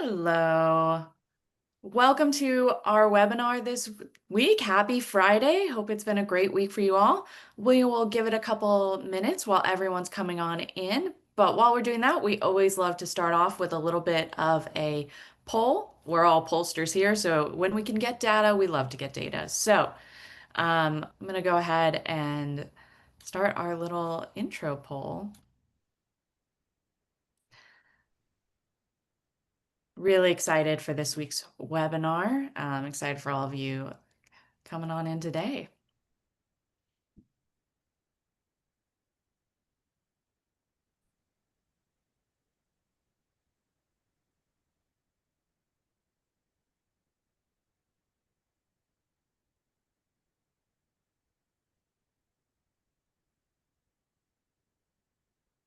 Hello. Welcome to our webinar this week. Happy Friday. Hope it's been a great week for you all. We will give it a couple minutes while everyone's coming on in. But while we're doing that, we always love to start off with a little bit of a poll. We're all pollsters here, so when we can get data, we love to get data. So I'm going to go ahead and start our little intro poll. Really excited for this week's webinar. I'm excited for all of you coming on in today.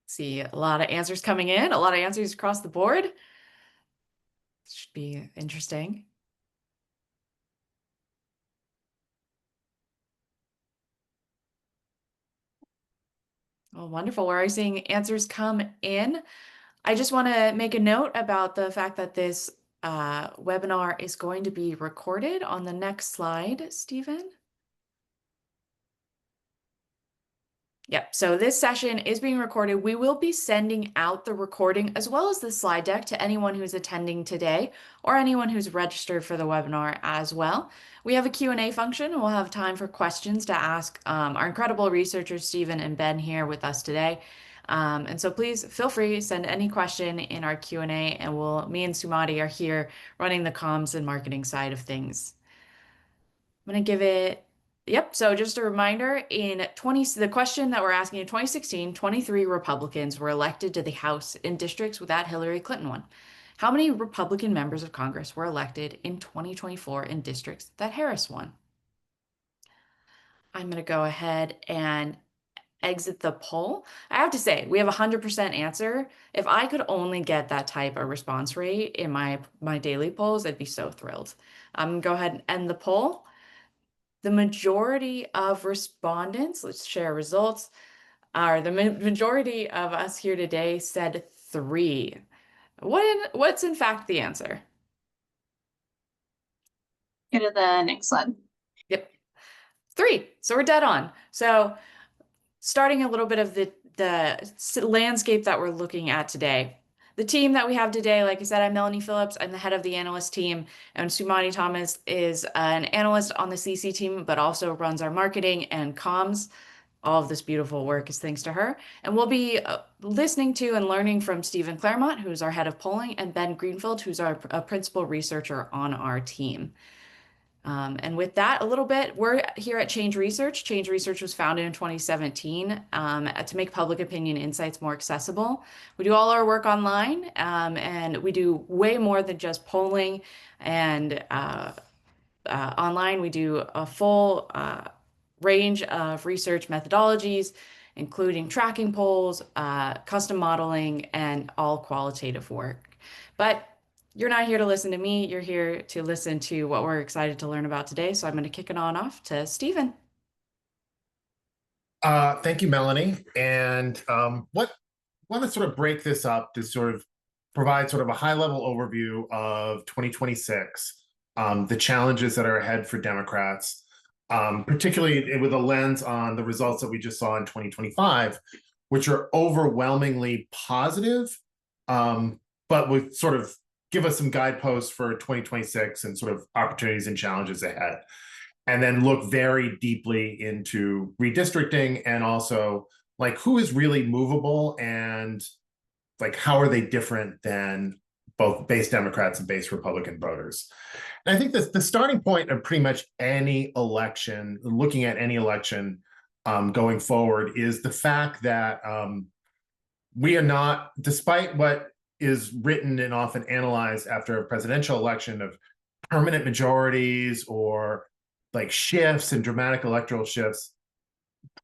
See a lot of answers coming in, a lot of answers across the board. Should be interesting. Well, wonderful. We're already seeing answers come in. I just want to make a note about the fact that this webinar is going to be recorded on the next slide, Stephen. Yep, so this session is being recorded. We will be sending out the recording as well as the slide deck to anyone who's attending today or anyone who's registered for the webinar as well. We have a Q&A function. We'll have time for questions to ask our incredible researchers, Stephen and Ben, here with us today. And so please feel free to send any question in our Q&A, and me and Sumati are here running the comms and marketing side of things. I'm going to give it. Yep. So just a reminder, the question that we're asking in 2016, 23 Republicans were elected to the House in districts that Hillary Clinton won. How many Republican members of Congress were elected in 2024 in districts that Harris won? I'm going to go ahead and exit the poll. I have to say, we have a 100% answer. If I could only get that type of response rate in my daily polls, I'd be so thrilled. I'm going to go ahead and end the poll. The majority of respondents, let's share results, the majority of us here today said 3. What's in fact the answer? Go to the next slide. Yep, 3. So we're dead on. So starting a little bit of the landscape that we're looking at today. The team that we have today, like I said, I'm Melanie Phillips. I'm the head of the analyst team, and Sumati Thomas is an analyst on the CC team, but also runs our marketing and comms. All of this beautiful work is thanks to her. And we'll be listening to and learning from Stephen Clermont, who's our head of polling, and Ben Greenfield, who's our principal researcher on our team. And with that, a little bit, we're here at Change Research. Change Research was founded in 2017 to make public opinion insights more accessible. We do all our work online, and we do way more than just polling. And online, we do a full range of research methodologies, including tracking polls, custom modeling, and all qualitative work. But you're not here to listen to me. You're here to listen to what we're excited to learn about today. So I'm going to kick it on off to Stephen. Thank you, Melanie. And want to sort of break this up to sort of provide sort of a high-level overview of 2026, the challenges that are ahead for Democrats, particularly with a lens on the results that we just saw in 2025, which are overwhelmingly positive, but would sort of give us some guideposts for 2026 and sort of opportunities and challenges ahead. And then look very deeply into redistricting and also like who is really movable and like how are they different than both base Democrats and base Republican voters. And I think the starting point of pretty much any election, looking at any election going forward, is the fact that we are not, despite what is written and often analyzed after a presidential election of permanent majorities or like shifts and dramatic electoral shifts,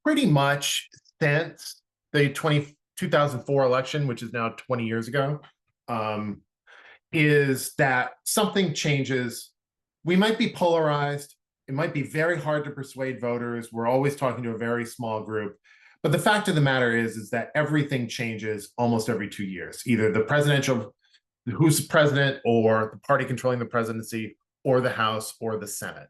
pretty much since the 2004 election, which is now 20 years ago, is that something changes. We might be polarized. It might be very hard to persuade voters. We're always talking to a very small group. But the fact of the matter is that everything changes almost every 2 years. Either the presidential who's the president or the party controlling the presidency or the House or the Senate.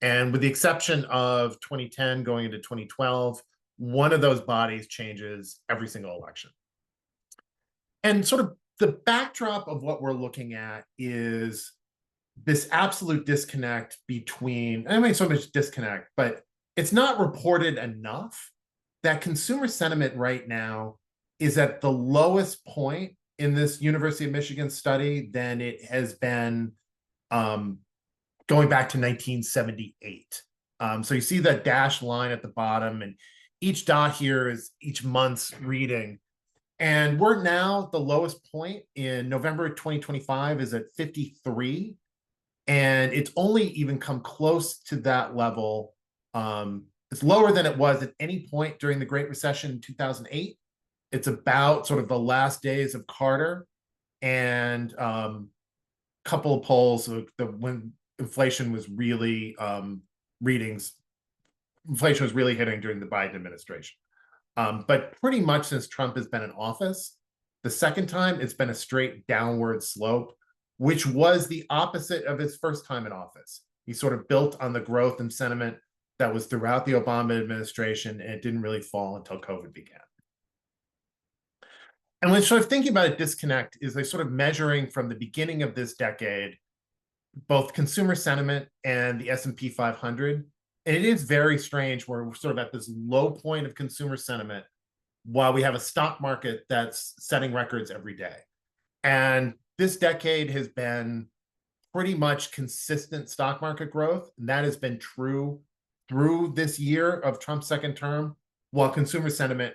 And with the exception of 2010 going into 2012, one of those bodies changes every single election. And sort of the backdrop of what we're looking at is this absolute disconnect between, I mean, so much disconnect, but it's not reported enough that consumer sentiment right now is at the lowest point in this University of Michigan study than it has been going back to 1978. So you see that dashed line at the bottom, and each dot here is each month's reading. And we're now the lowest point in November 2025 is at 53. And it's only even come close to that level. It's lower than it was at any point during the Great Recession in 2008. It's about sort of the last days of Carter and couple of polls when inflation was really inflation was really hitting during the Biden administration. But pretty much since Trump has been in office, the second time it's been a straight downward slope, which was the opposite of his first time in office. He sort of built on the growth and sentiment that was throughout the Obama administration, and it didn't really fall until COVID began. And when sort of thinking about a disconnect is like sort of measuring from the beginning of this decade, both consumer sentiment and the S&P 500. And it is very strange where we're sort of at this low point of consumer sentiment while we have a stock market that's setting records every day. And this decade has been pretty much consistent stock market growth. And that has been true through this year of Trump's second term, while consumer sentiment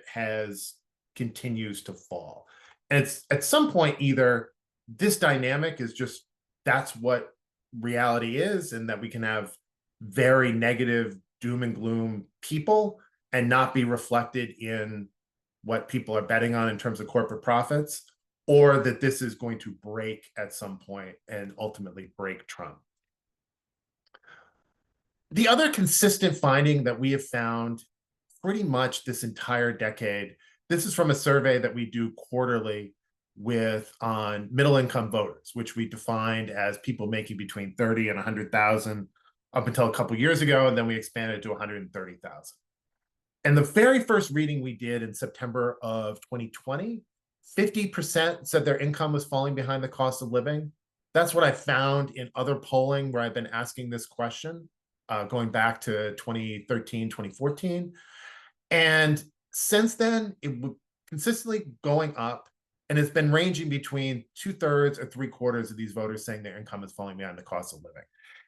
continues to fall. And it's at some point, either this dynamic is just, that's what reality is, and that we can have very negative doom and gloom people and not be reflected in what people are betting on in terms of corporate profits, or that this is going to break at some point and ultimately break Trump. The other consistent finding that we have found pretty much this entire decade, this is from a survey that we do quarterly on middle income voters, which we defined as people making between 30 and 100,000 up until a couple years ago, and then we expanded to 130,000. And the very first reading we did in September of 2020, 50% said their income was falling behind the cost of living. That's what I found in other polling where I've been asking this question, going back to 2013, 2014. And since then, it was consistently going up, and it's been ranging between 2/3 or 3/4 of these voters saying their income is falling behind the cost of living.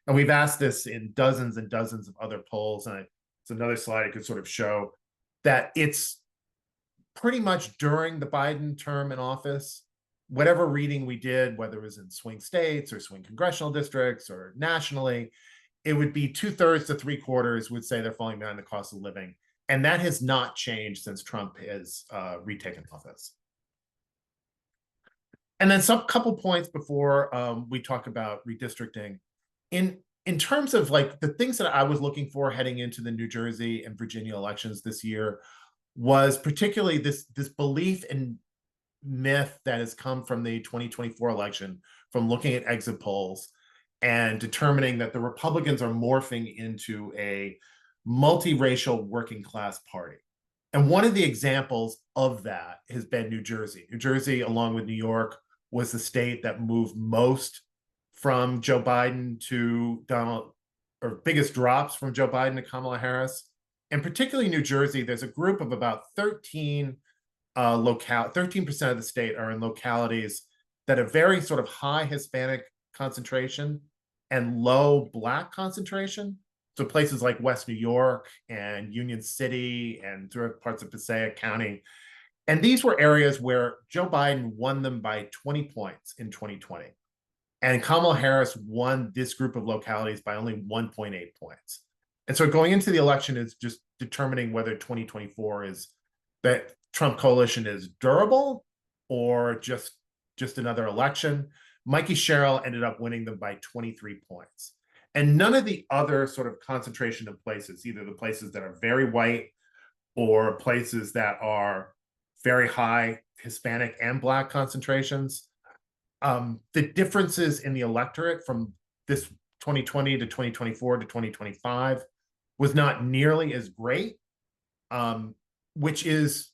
And we've asked this in dozens and dozens of other polls, and it's another slide I could sort of show that it's pretty much during the Biden term in office, whatever reading we did, whether it was in swing states or swing congressional districts or nationally, it would be 2/3 to 3/4 would say they're falling behind the cost of living. And that has not changed since Trump has retaken office. And then some couple points before we talk about redistricting. In terms of like the things that I was looking for heading into the New Jersey and Virginia elections this year was particularly this belief and myth that has come from the 2024 election, from looking at exit polls and determining that the Republicans are morphing into a multiracial working class party. And one of the examples of that has been New Jersey. New Jersey, along with New York, was the state that moved most from Joe Biden to Donald, or biggest drops from Joe Biden to Kamala Harris. And particularly New Jersey, there's a group of about 13% of the state are in localities that have very sort of high Hispanic concentration and low Black concentration. So places like West New York and Union City and through parts of Passaic County. And these were areas where Joe Biden won them by 20 points in 2020. And Kamala Harris won this group of localities by only 1.8 points. And so going into the election is just determining whether 2024 is that Trump coalition is durable or just another election. Mikey Sherrill ended up winning them by 23 points. And none of the other sort of concentration of places, either the places that are very white or places that are very high Hispanic and Black concentrations, the differences in the electorate from this 2020 to 2024 to 2025 was not nearly as great, which is,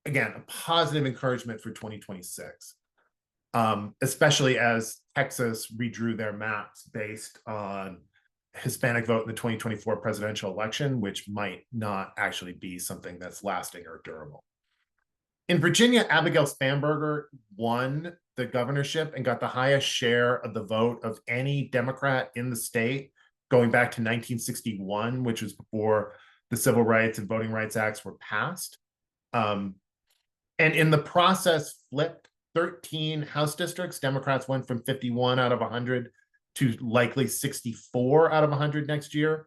again, a positive encouragement for 2026, especially as Texas redrew their maps based on Hispanic vote in the 2024 presidential election, which might not actually be something that's lasting or durable. In Virginia, Abigail Spanberger won the governorship and got the highest share of the vote of any Democrat in the state, going back to 1961, which was before the Civil Rights and Voting Rights Acts were passed. And in the process, flipped 13 House districts. Democrats went from 51 out of 100 to likely 64 out of 100 next year.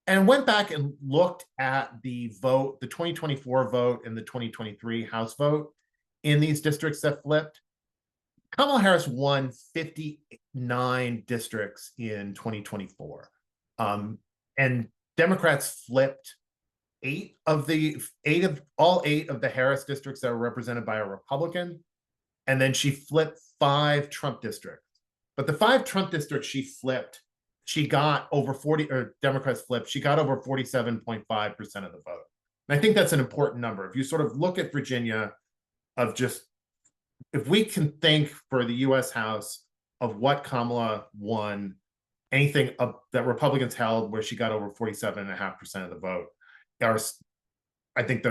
And went back and looked at the vote, the 2024 vote and the 2023 House vote in these districts that flipped. Kamala Harris won 59 districts in 2024. And Democrats flipped all eight of the Harris districts that were represented by a Republican. And then she flipped 5 Trump districts. But the 5 Trump districts she flipped, she got over 40, or Democrats flipped, she got over 47.5% of the vote. And I think that's an important number. If you sort of look at Virginia, of just, if we can think for the US House of what Kamala won, anything that Republicans held where she got over 47.5% of the vote, I think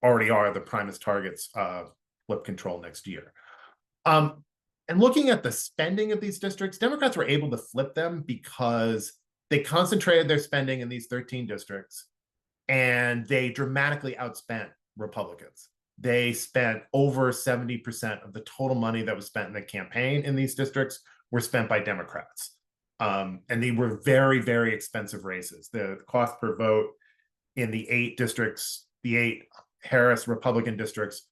already are the primest targets of flip control next year. And looking at the spending of these districts, Democrats were able to flip them because they concentrated their spending in these 13 districts and they dramatically outspent Republicans. They spent over 70% of the total money that was spent in the campaign in these districts were spent by Democrats. And they were very, very expensive races. The cost per vote in the 8 districts, the 8 Harris Republican districts,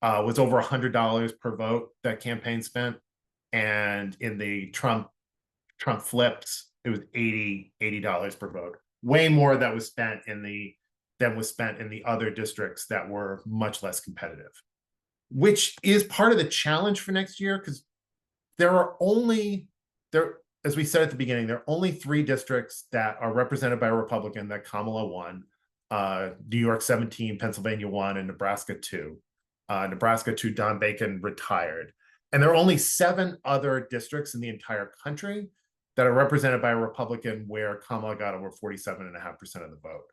was over $100 per vote that campaign spent. And in the Trump flips, it was $80 per vote. Way more that was spent in the other districts that were much less competitive, which is part of the challenge for next year, because as we said at the beginning, there are only 3 districts that are represented by a Republican that Kamala won. New York 17, Pennsylvania 1, and Nebraska 2. Nebraska 2, Don Bacon retired. And there are only 7 other districts in the entire country that are represented by a Republican where Kamala got over 47.5% of the vote.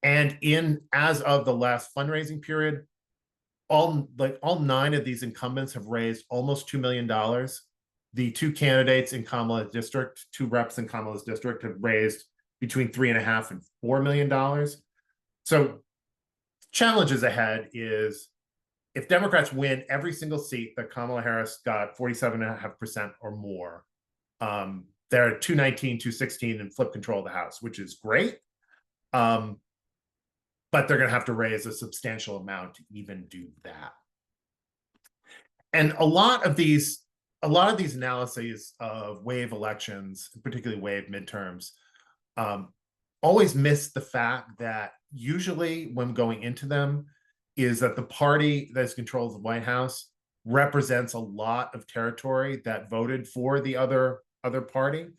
And as of the last fundraising period, all 9 of these incumbents have raised almost $2 million. The 2 candidates in Kamala's district, 2 reps in Kamala's district, have raised between $3.5 and $4 million. So challenges ahead is, if Democrats win every single seat that Kamala Harris got 47.5% or more, they're at 219, 216 and flip control of the House, which is great. But they're going to have to raise a substantial amount to even do that. And a lot of these analyses of wave elections, particularly wave midterms, always miss the fact that usually when going into them, is that the party that controls the White House represents a lot of territory that voted for the other party. In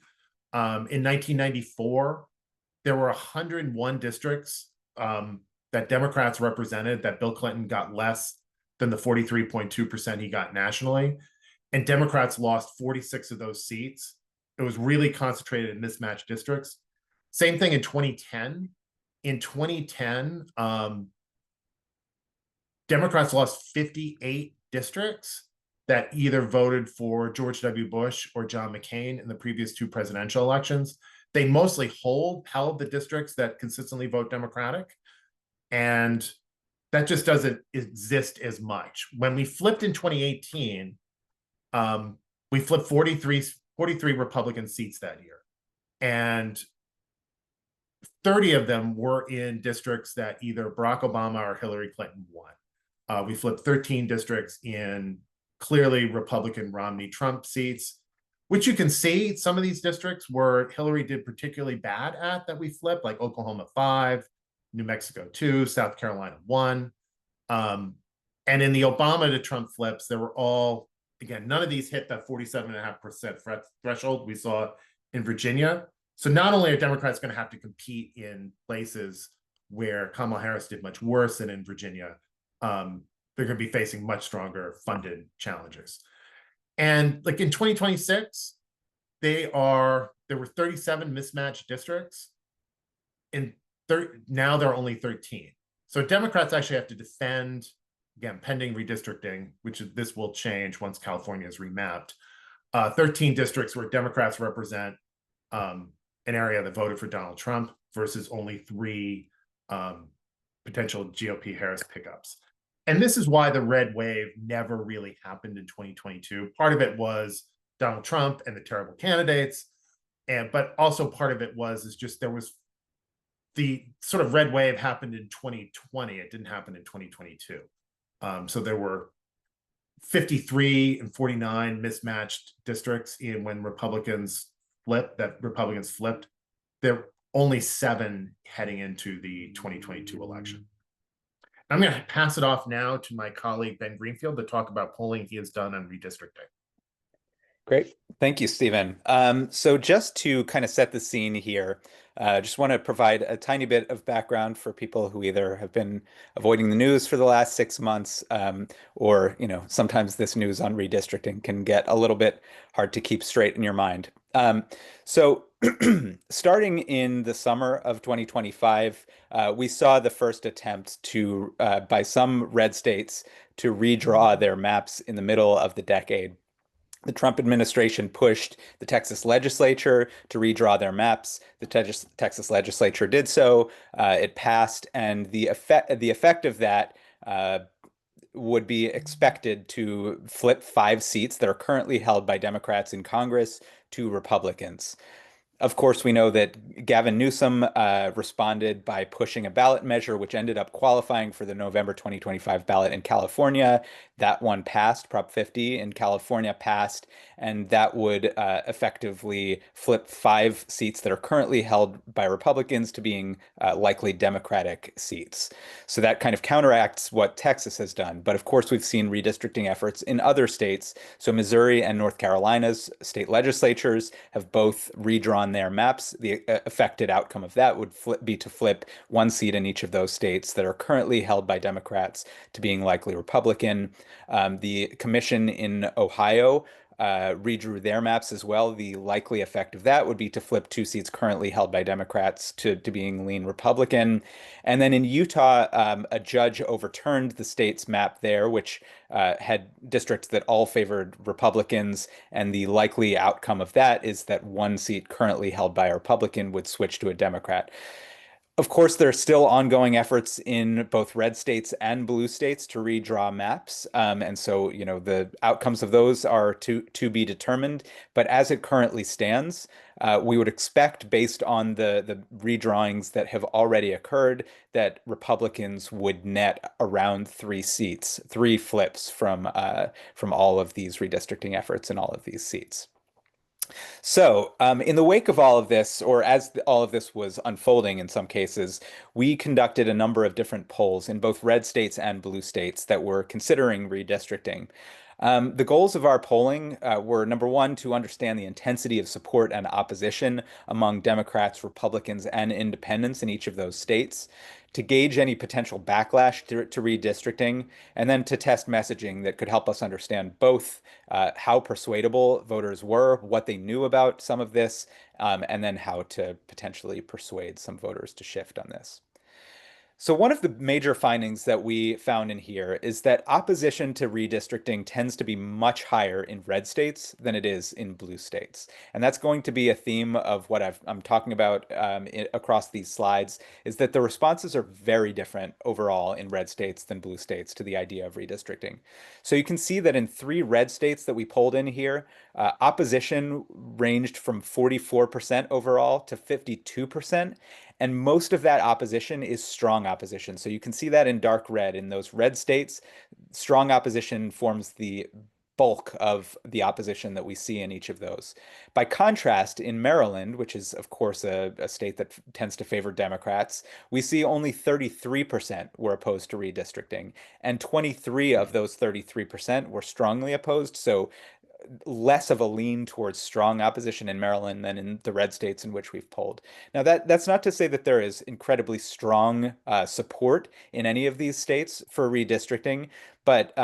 1994, there were 101 districts that Democrats represented that Bill Clinton got less than the 43.2% he got nationally. And Democrats lost 46 of those seats. It was really concentrated in mismatched districts. Same thing in 2010. In 2010, Democrats lost 58 districts that either voted for George W. Bush or John McCain in the previous 2 presidential elections. They mostly held the districts that consistently vote Democratic. And that just doesn't exist as much. When we flipped in 2018, we flipped 43 Republican seats that year. And 30 of them were in districts that either Barack Obama or Hillary Clinton won. We flipped 13 districts in clearly Republican Romney-Trump seats, which you can see some of these districts where Hillary did particularly bad at that we flipped, like Oklahoma 5, New Mexico 2, South Carolina 1. And in the Obama to Trump flips, they were all again, none of these hit that 47.5% threshold we saw in Virginia. So not only are Democrats going to have to compete in places where Kamala Harris did much worse than in Virginia, they're going to be facing much stronger funded challenges. And like in 2026, there were 37 mismatched districts. Now there are only 13. So Democrats actually have to defend, again, pending redistricting, this will change once California is remapped. 13 districts where Democrats represent an area that voted for Donald Trump versus only 3 potential GOP Harris pickups. And this is why the red wave never really happened in 2022. Part of it was Donald Trump and the terrible candidates, but also part of it is just there was the sort of red wave happened in 2020. It didn't happen in 2022. So there were 53 and 49 mismatched districts when Republicans flipped. There were only 7 heading into the 2022 election. I'm going to pass it off now to my colleague, Ben Greenfield, to talk about polling he has done on redistricting. Great. Thank you, Stephen. So just to kind of set the scene here, just want to provide a tiny bit of background for people who either have been avoiding the news for the last 6 months, or, sometimes this news on redistricting can get a little bit hard to keep straight in your mind. So starting in the summer of 2025, we saw the first attempt by some red states to redraw their maps in the middle of the decade. The Trump administration pushed the Texas legislature to redraw their maps. The Texas legislature did so. It passed, and the effect of that would be expected to flip 5 seats that are currently held by Democrats in Congress to Republicans. Of course, we know that Gavin Newsom responded by pushing a ballot measure, which ended up qualifying for the November 2025 ballot in California. That one passed. Prop 50 in California passed, and that would effectively flip 5 seats that are currently held by Republicans to being likely Democratic seats. So that kind of counteracts what Texas has done. But of course, we've seen redistricting efforts in other states. So Missouri and North Carolina's state legislatures have both redrawn their maps. The affected outcome of that would be to flip 1 seat in each of those states that are currently held by Democrats to being likely Republican. The commission in Ohio redrew their maps as well. The likely effect of that would be to flip 2 seats currently held by Democrats to being lean Republican. And then in Utah, a judge overturned the state's map there, which had districts that all favored Republicans. And the likely outcome of that is that 1 seat currently held by a Republican would switch to a Democrat. Of course, there are still ongoing efforts in both red states and blue states to redraw maps. And so, the outcomes of those are to be determined. But as it currently stands, we would expect, based on the redrawings that have already occurred, that Republicans would net around 3 seats, 3 flips from all of these redistricting efforts in all of these seats. So, in the wake of all of this, or as all of this was unfolding in some cases, we conducted a number of different polls in both red states and blue states that were considering redistricting. The goals of our polling were, number one, to understand the intensity of support and opposition among Democrats, Republicans, and independents in each of those states, to gauge any potential backlash to redistricting, and then to test messaging that could help us understand both how persuadable voters were, what they knew about some of this, and then how to potentially persuade some voters to shift on this. So one of the major findings that we found in here is that opposition to redistricting tends to be much higher in red states than it is in blue states. And that's going to be a theme of what I'm talking about across these slides, is that the responses are very different overall in red states than blue states to the idea of redistricting. So you can see that in 3 red states that we polled in here, opposition ranged from 44% overall to 52%. And most of that opposition is strong opposition. So you can see that in dark red. In those red states, strong opposition forms the bulk of the opposition that we see in each of those. By contrast, in Maryland, which is, of course, a state that tends to favor Democrats, we see only 33% were opposed to redistricting, and 23 of those 33% were strongly opposed. So less of a lean towards strong opposition in Maryland than in the red states in which we've polled. Now, that's not to say that there is incredibly strong support in any of these states for redistricting, but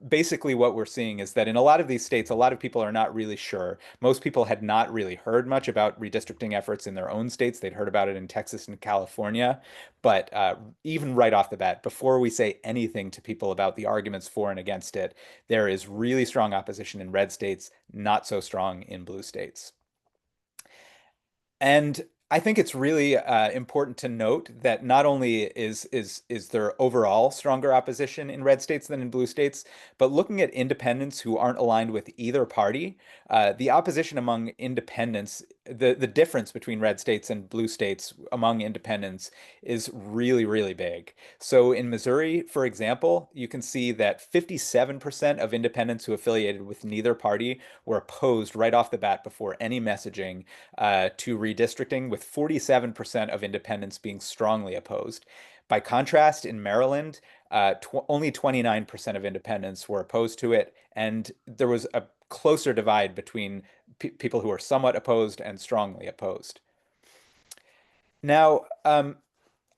basically what we're seeing is that in a lot of these states, a lot of people are not really sure. Most people had not really heard much about redistricting efforts in their own states. They'd heard about it in Texas and California. But even right off the bat, before we say anything to people about the arguments for and against it, there is really strong opposition in red states, not so strong in blue states. And I think it's really important to note that not only is there overall stronger opposition in red states than in blue states, but looking at independents who aren't aligned with either party, the opposition among independents, the difference between red states and blue states among independents is really, really big. So in Missouri, for example, you can see that 57% of independents who affiliated with neither party were opposed right off the bat before any messaging to redistricting, with 47% of independents being strongly opposed. By contrast, in Maryland, only 29% of independents were opposed to it, and there was a closer divide between people who are somewhat opposed and strongly opposed. Now,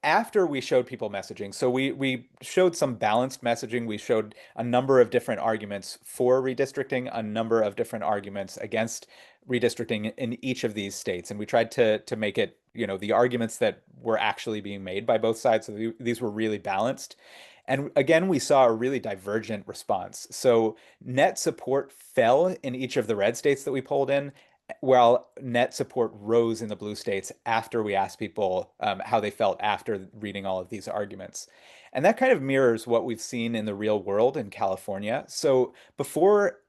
after we showed people messaging, so we showed some balanced messaging. We showed a number of different arguments for redistricting, a number of different arguments against redistricting in each of these states. And we tried to make it, the arguments that were actually being made by both sides. So these were really balanced. And again, we saw a really divergent response. So net support fell in each of the red states that we polled in, while net support rose in the blue states after we asked people how they felt after reading all of these arguments. And that kind of mirrors what we've seen in the real world in California. So before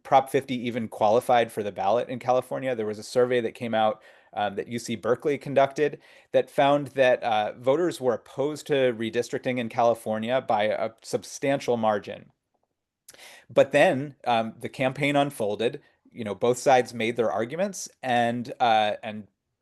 Prop 50 even qualified for the ballot in California, there was a survey that came out that UC Berkeley conducted that found that voters were opposed to redistricting in California by a substantial margin. But then the campaign unfolded. Both sides made their arguments, and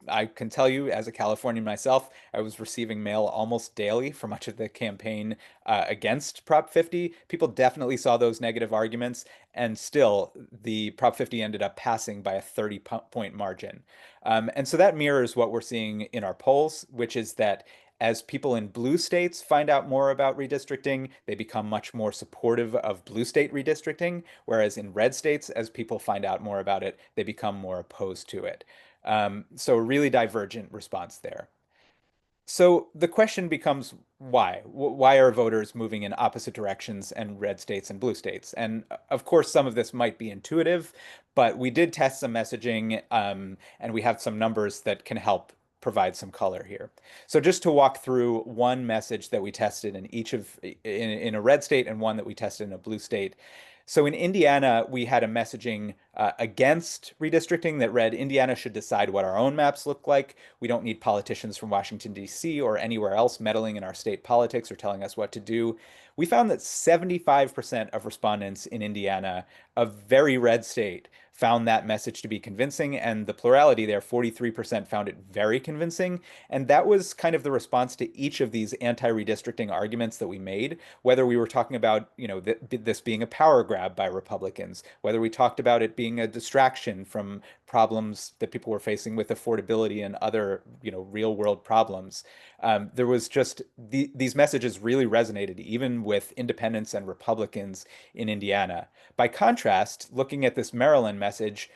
I can tell you, as a Californian myself, I was receiving mail almost daily for much of the campaign against Prop 50. People definitely saw those negative arguments, and still, the Prop 50 ended up passing by a 30-point margin. And so that mirrors what we're seeing in our polls, which is that as people in blue states find out more about redistricting, they become much more supportive of blue state redistricting, whereas in red states, as people find out more about it, they become more opposed to it. So a really divergent response there. So the question becomes why? Why are voters moving in opposite directions in red states and blue states? And of course, some of this might be intuitive, but we did test some messaging, and we have some numbers that can help provide some color here. So just to walk through one message that we tested in a red state and one that we tested in a blue state. So in Indiana, we had a messaging against redistricting that read, Indiana should decide what our own maps look like. We don't need politicians from Washington, D.C. or anywhere else meddling in our state politics or telling us what to do. We found that 75% of respondents in Indiana, a very red state, found that message to be convincing, and the plurality there, 43%, found it very convincing. And that was kind of the response to each of these anti-redistricting arguments that we made, whether we were talking about, this being a power grab by Republicans, whether we talked about it being a distraction from problems that people were facing with affordability and other, real world problems. There was just these messages really resonated even with independents and Republicans in Indiana. By contrast, looking at this Maryland message,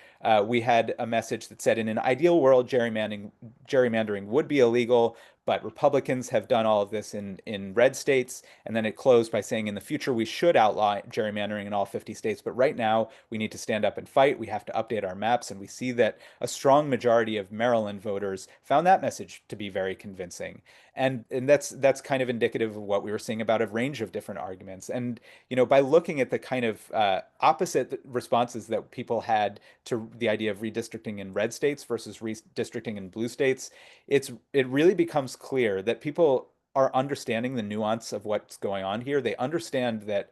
we had a message that said, in an ideal world, gerrymandering would be illegal, but Republicans have done all of this in red states. And then it closed by saying, in the future, we should outlaw gerrymandering in all 50 states. But right now, we need to stand up and fight. We have to update our maps. And we see that a strong majority of Maryland voters found that message to be very convincing. And that's kind of indicative of what we were seeing about a range of different arguments. And, by looking at the kind of opposite responses that people had to the idea of redistricting in red states versus redistricting in blue states, it really becomes clear that people are understanding the nuance of what's going on here. They understand that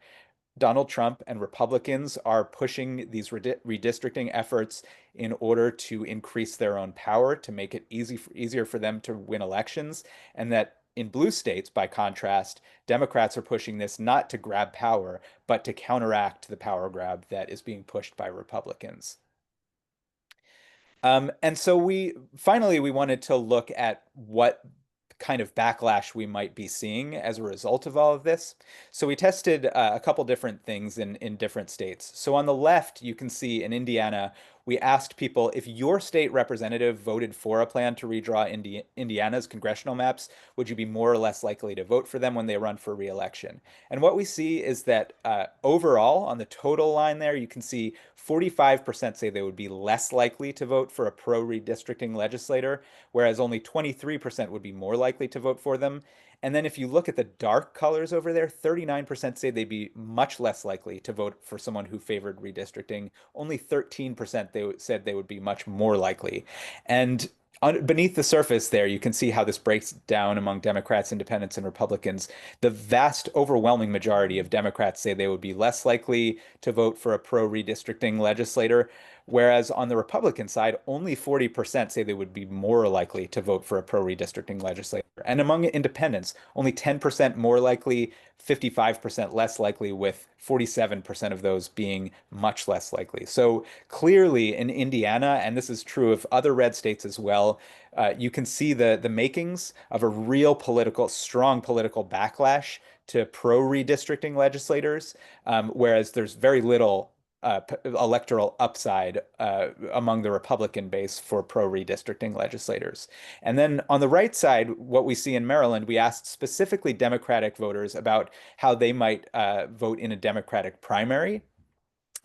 Donald Trump and Republicans are pushing these redistricting efforts in order to increase their own power, to make it easier for them to win elections, and that in blue states, by contrast, Democrats are pushing this not to grab power, but to counteract the power grab that is being pushed by Republicans. And so we wanted to look at what kind of backlash we might be seeing as a result of all of this. So we tested a couple different things in different states. So on the left, you can see in Indiana, we asked people if your state representative voted for a plan to redraw Indiana's congressional maps, would you be more or less likely to vote for them when they run for re-election? And what we see is that overall, on the total line there, you can see 45% say they would be less likely to vote for a pro-redistricting legislator, whereas only 23% would be more likely to vote for them. And then if you look at the dark colors over there, 39% say they'd be much less likely to vote for someone who favored redistricting. Only 13% said they would be much more likely. And beneath the surface there, you can see how this breaks down among Democrats, Independents, and Republicans. The vast overwhelming majority of Democrats say they would be less likely to vote for a pro-redistricting legislator, whereas on the Republican side, only 40% say they would be more likely to vote for a pro-redistricting legislator. And among independents, only 10% more likely, 55% less likely, with 47% of those being much less likely. So clearly in Indiana, and this is true of other red states as well, you can see the makings of a real strong political backlash to pro-redistricting legislators, whereas there's very little electoral upside among the Republican base for pro-redistricting legislators. And then on the right side, what we see in Maryland, we asked specifically Democratic voters about how they might vote in a Democratic primary.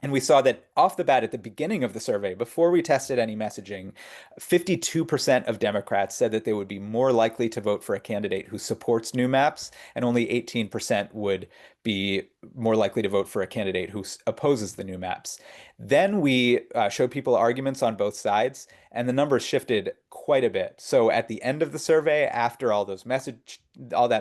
And we saw that off the bat at the beginning of the survey, before we tested any messaging, 52% of Democrats said that they would be more likely to vote for a candidate who supports new maps, and only 18% would be more likely to vote for a candidate who opposes the new maps. Then we showed people arguments on both sides, and the numbers shifted quite a bit. So at the end of the survey, after all that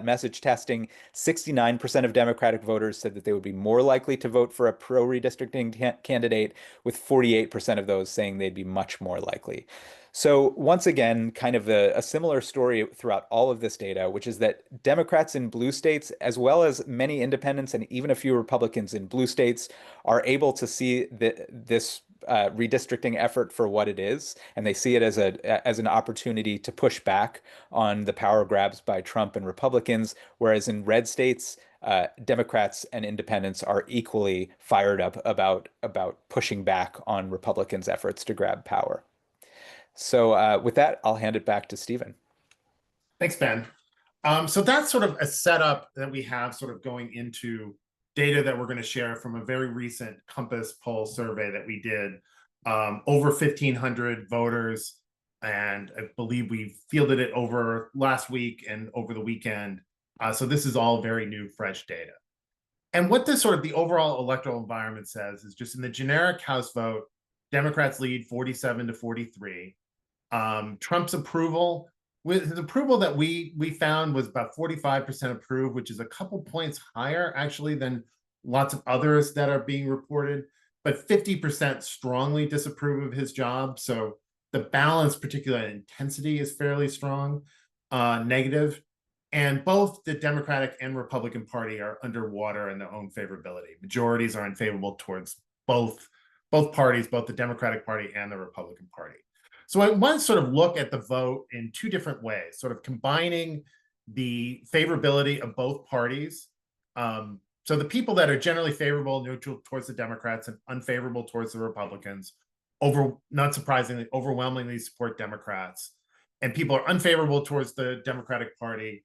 message testing, 69% of Democratic voters said that they would be more likely to vote for a pro-redistricting candidate, with 48% of those saying they'd be much more likely. So once again, kind of a similar story throughout all of this data, which is that Democrats in blue states, as well as many independents and even a few Republicans in blue states, are able to see this redistricting effort for what it is, and they see it as an opportunity to push back on the power grabs by Trump and Republicans, whereas in red states, Democrats and independents are equally fired up about pushing back on Republicans' efforts to grab power. So with that, I'll hand it back to Stephen. Thanks, Ben. So that's sort of a setup that we have sort of going into data that we're going to share from a very recent Compass poll survey that we did. Over 1,500 voters, and I believe we fielded it over last week and over the weekend. So this is all very new, fresh data. And what this sort of the overall electoral environment says is just in the generic House vote, Democrats lead 47 to 43. Trump's approval, with his approval that we found was about 45% approved, which is a couple points higher actually than lots of others that are being reported, but 50% strongly disapprove of his job. So the balance, particularly intensity, is fairly strong, negative. And both the Democratic and Republican Party are underwater in their own favorability. Majorities are unfavorable towards both parties, both the Democratic Party and the Republican Party. So I want to sort of look at the vote in two different ways, sort of combining the favorability of both parties. So the people that are generally favorable, neutral towards the Democrats and unfavorable towards the Republicans, not surprisingly, overwhelmingly support Democrats. And people are unfavorable towards the Democratic Party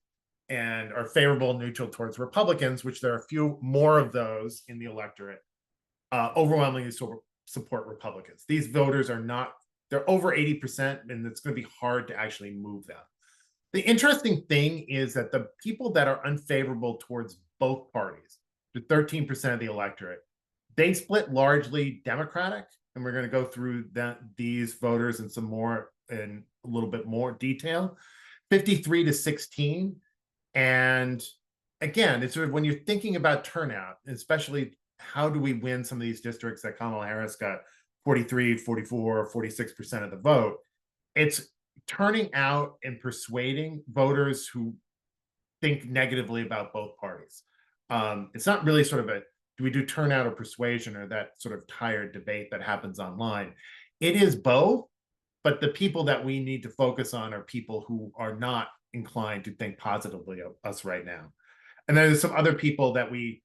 and are favorable, neutral towards Republicans, which there are a few more of those in the electorate, overwhelmingly support Republicans. These voters are not, they're over 80%, and it's going to be hard to actually move them. The interesting thing is that the people that are unfavorable towards both parties, the 13% of the electorate, they split largely Democratic, and we're going to go through these voters in a little bit more detail, 53 to 16. And again, it's sort of when you're thinking about turnout, especially how do we win some of these districts that Kamala Harris got 43, 44, 46% of the vote? It's turning out and persuading voters who think negatively about both parties. It's not really sort of a, do we do turnout or persuasion, or that sort of tired debate that happens online. It is both, but the people that we need to focus on are people who are not inclined to think positively of us right now. And then there's some other people that we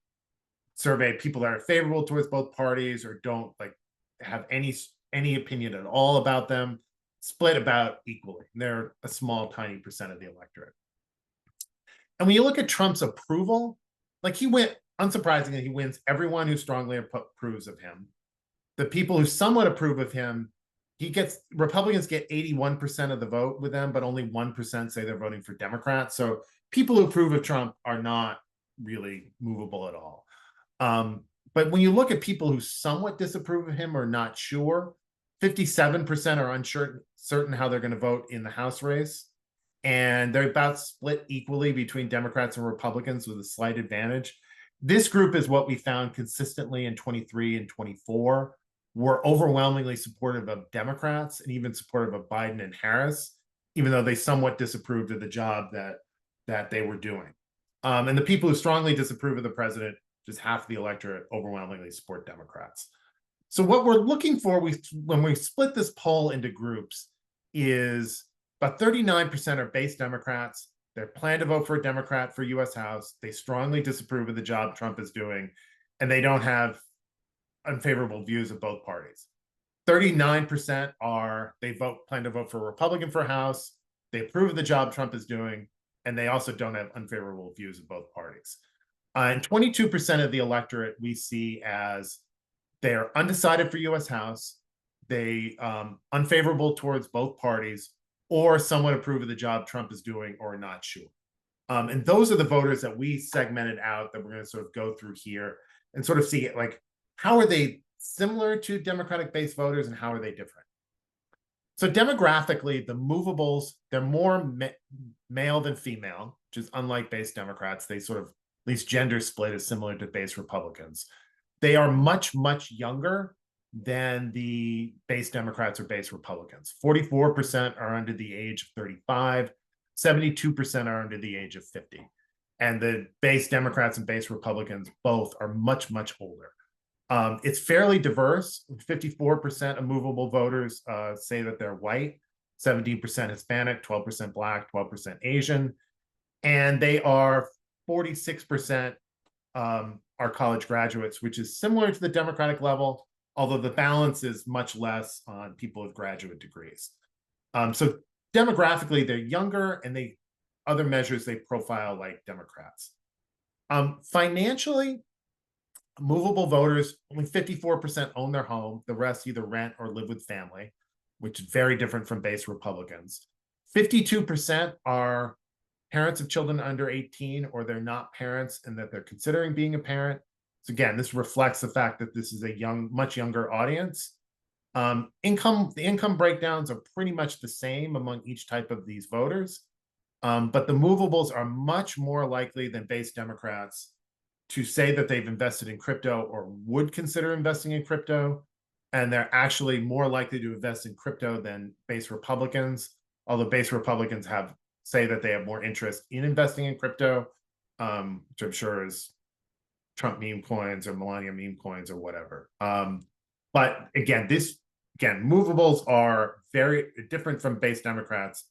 survey, people that are favorable towards both parties or don't like have any opinion at all about them, split about equally. They're a small, tiny percent of the electorate. And when you look at Trump's approval, like he went, unsurprisingly, he wins everyone who strongly approves of him. The people who somewhat approve of him, Republicans get 81% of the vote with them, but only 1% say they're voting for Democrats. So people who approve of Trump are not really movable at all. But when you look at people who somewhat disapprove of him or not sure, 57% are uncertain how they're going to vote in the House race. And they're about split equally between Democrats and Republicans with a slight advantage. This group is what we found consistently in 23 and 24. Were overwhelmingly supportive of Democrats and even supportive of Biden and Harris, even though they somewhat disapproved of the job that they were doing. And the people who strongly disapprove of the president, just half the electorate, overwhelmingly support Democrats. So what we're looking for when we split this poll into groups is about 39% are base Democrats. They plan to vote for a Democrat for U.S. House. They strongly disapprove of the job Trump is doing, and they don't have unfavorable views of both parties. 39% plan to vote for a Republican for House. They approve of the job Trump is doing, and they also don't have unfavorable views of both parties. And 22% of the electorate we see as they're undecided for U.S. House, they unfavorable towards both parties, or somewhat approve of the job Trump is doing, or not sure. And those are the voters that we segmented out that we're going to sort of go through here and sort of see it like, how are they similar to Democratic-based voters and how are they different? So demographically, the movables, they're more male than female, which is unlike base Democrats. They sort of, at least gender split is similar to base Republicans. They are much, much younger than the base Democrats or base Republicans. 44% are under the age of 35, 72% are under the age of 50. And the base Democrats and base Republicans both are much, much older. It's fairly diverse. 54% of movable voters say that they're white, 17% Hispanic, 12% Black, 12% Asian, and they are 46% are college graduates, which is similar to the Democratic level, although the balance is much less on people with graduate degrees. So demographically, they're younger, and other measures they profile like Democrats. Financially, movable voters, only 54% own their home. The rest either rent or live with family, which is very different from base Republicans. 52% are parents of children under 18, or they're not parents and that they're considering being a parent. So again, this reflects the fact that this is a much younger audience. The income breakdowns are pretty much the same among each type of these voters. But the movables are much more likely than base Democrats to say that they've invested in crypto or would consider investing in crypto. And they're actually more likely to invest in crypto than base Republicans, although base Republicans say that they have more interest in investing in crypto, which I'm sure is Trump meme coins or Melania meme coins or whatever. But again, movables are very different from base Democrats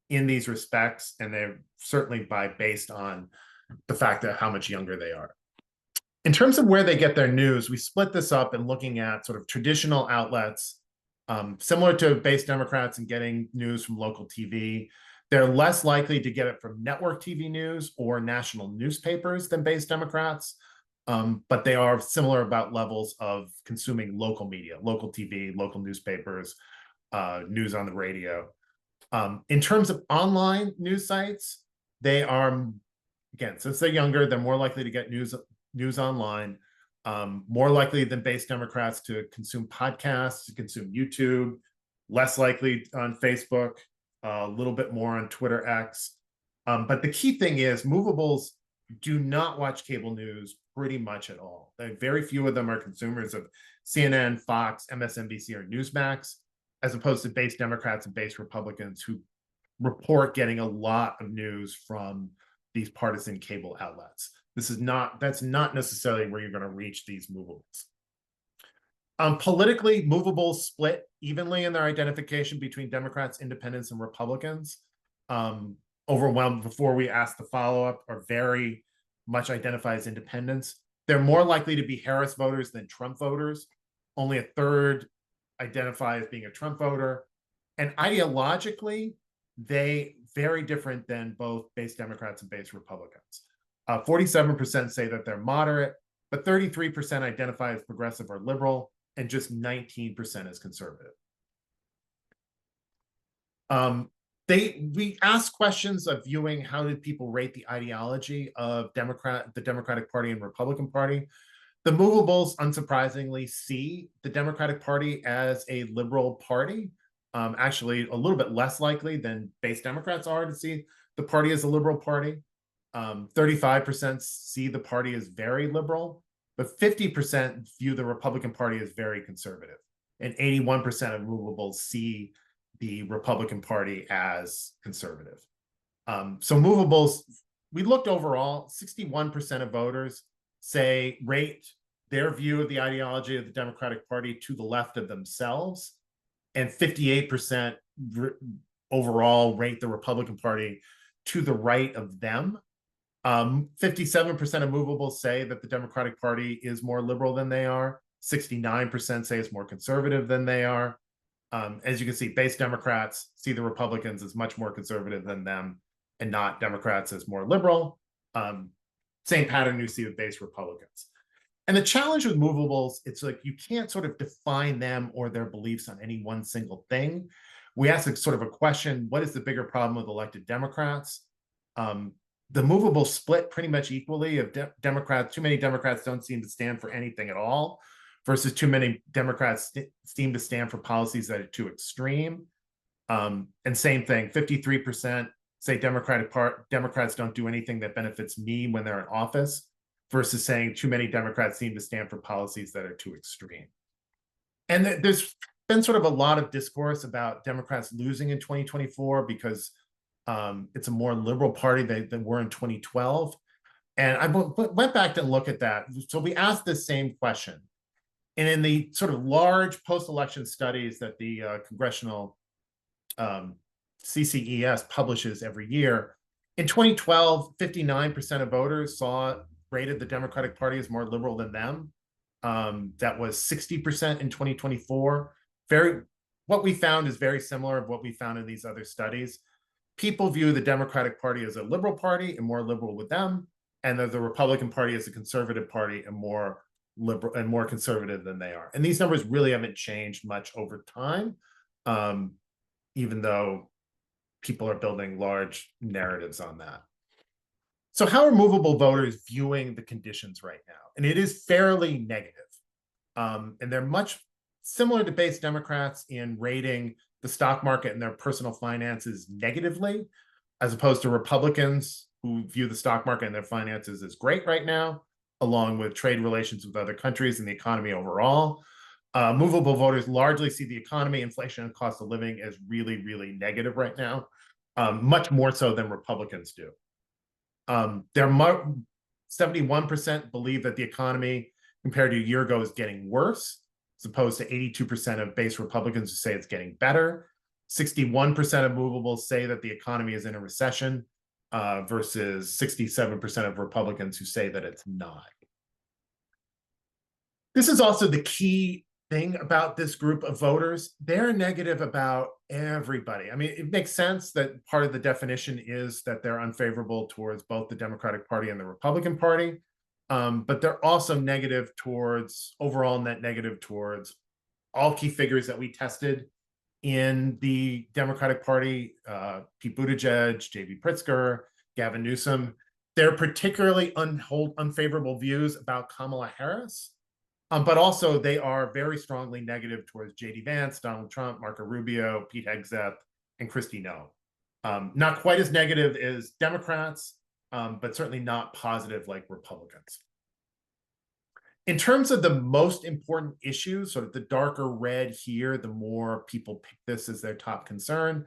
in these respects, and they're certainly based on the fact that how much younger they are. In terms of where they get their news, we split this up in looking at sort of traditional outlets, similar to base Democrats and getting news from local TV. They're less likely to get it from network TV news or national newspapers than base Democrats, but they are similar about levels of consuming local media, local TV, local newspapers, news on the radio. In terms of online news sites, they are, again, since they're younger, they're more likely to get news online, more likely than base Democrats to consume podcasts, to consume YouTube, less likely on Facebook, a little bit more on Twitter X. But the key thing is movables do not watch cable news pretty much at all. Very few of them are consumers of CNN, Fox, MSNBC, or Newsmax, as opposed to base Democrats and base Republicans who report getting a lot of news from these partisan cable outlets. That's not necessarily where you're going to reach these movables. Politically, movables split evenly in their identification between Democrats, independents, and Republicans. Overwhelmed before we ask the follow-up are very much identify as independents. They're more likely to be Harris voters than Trump voters. Only a third identify as being a Trump voter. And ideologically, they very different than both base Democrats and base Republicans. 47% say that they're moderate, but 33% identify as progressive or liberal, and just 19% as conservative. We asked questions of viewing how did people rate the ideology of the Democratic Party and Republican Party. The movables, unsurprisingly, see the Democratic Party as a liberal party. Actually, a little bit less likely than base Democrats are to see the party as a liberal party. 35% see the party as very liberal, but 50% view the Republican Party as very conservative. And 81% of movables see the Republican Party as conservative. So movables, we looked overall, 61% of voters rate their view of the ideology of the Democratic Party to the left of themselves, and 58% overall rate the Republican Party to the right of them. 57% of movables say that the Democratic Party is more liberal than they are. 69% say it's more conservative than they are. As you can see, base Democrats see the Republicans as much more conservative than them, and not Democrats as more liberal. Same pattern you see with base Republicans. And the challenge with movables, it's like you can't sort of define them or their beliefs on any one single thing. We asked a question, what is the bigger problem with elected Democrats? The movable split pretty much equally of Democrats. Too many Democrats don't seem to stand for anything at all, versus too many Democrats seem to stand for policies that are too extreme. And same thing, 53% say Democrats don't do anything that benefits me when they're in office, versus saying too many Democrats seem to stand for policies that are too extreme. And there's been sort of a lot of discourse about Democrats losing in 2024 because it's a more liberal party than were in 2012. And I went back to look at that. So we asked this same question. And in the sort of large post-election studies that the Congressional CCES publishes every year, in 2012, 59% of voters rated the Democratic Party as more liberal than them. That was 60% in 2024. What we found is very similar of what we found in these other studies. People view the Democratic Party as a liberal party and more liberal with them, and the Republican Party as a conservative party and more liberal and more conservative than they are. And these numbers really haven't changed much over time, even though people are building large narratives on that. So how are movable voters viewing the conditions right now? And it is fairly negative. And they're much similar to base Democrats in rating the stock market and their personal finances negatively, as opposed to Republicans who view the stock market and their finances as great right now, along with trade relations with other countries and the economy overall. Movable voters largely see the economy, inflation, and cost of living as really, really negative right now, much more so than Republicans do. 71% believe that the economy compared to a year ago is getting worse, as opposed to 82% of base Republicans who say it's getting better. 61% of movables say that the economy is in a recession, versus 67% of Republicans who say that it's not. This is also the key thing about this group of voters. They're negative about everybody. I mean, it makes sense that part of the definition is that they're unfavorable towards both the Democratic Party and the Republican Party. But they're also negative towards, overall net negative towards all key figures that we tested in the Democratic Party, Pete Buttigieg, J.B. Pritzker, Gavin Newsom. They're particularly unfavorable views about Kamala Harris, but also they are very strongly negative towards J.D. Vance, Donald Trump, Marco Rubio, Pete Hegseth, and Kristi Noem. Not quite as negative as Democrats, but certainly not positive like Republicans. In terms of the most important issues, sort of the darker red here, the more people pick this as their top concern.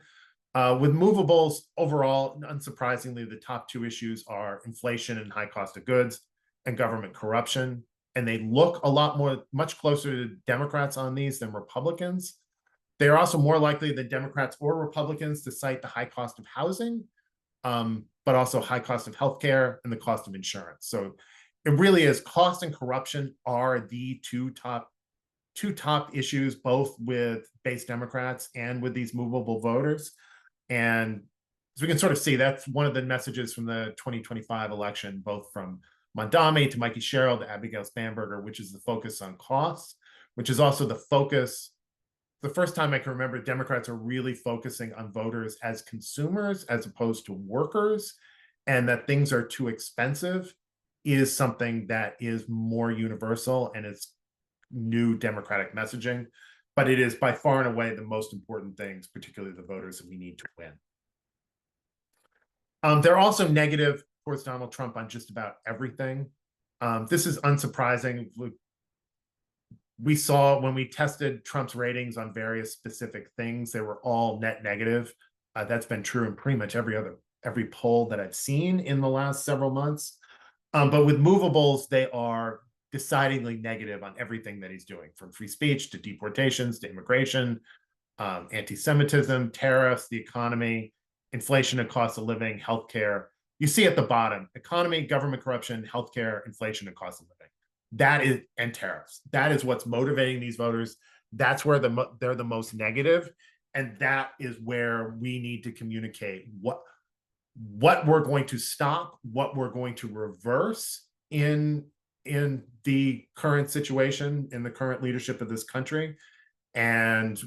With movables, overall, unsurprisingly, the top two issues are inflation and high cost of goods and government corruption. And they look much closer to Democrats on these than Republicans. They are also more likely than Democrats or Republicans to cite the high cost of housing, but also high cost of healthcare and the cost of insurance. So it really is cost and corruption are the two top issues, both with base Democrats and with these movable voters. And as we can sort of see, that's one of the messages from the 2025 election, both from Mondami to Mikey Sherrill to Abigail Spanberger, which is the focus on costs, which is also the focus. The first time I can remember Democrats are really focusing on voters as consumers as opposed to workers, and that things are too expensive is something that is more universal and it's new Democratic messaging, but it is by far and away the most important things, particularly the voters that we need to win. They're also negative towards Donald Trump on just about everything. This is unsurprising. We saw when we tested Trump's ratings on various specific things, they were all net negative. That's been true in pretty much every poll that I've seen in the last several months. But with movables, they are decidedly negative on everything that he's doing, from free speech to deportations to immigration, anti-Semitism, tariffs, the economy, inflation and cost of living, healthcare. You see at the bottom, economy, government corruption, healthcare, inflation and cost of living. That is, and tariffs. That is what's motivating these voters. That's where they're the most negative, and that is where we need to communicate what we're going to stop, what we're going to reverse in the current situation, in the current leadership of this country. And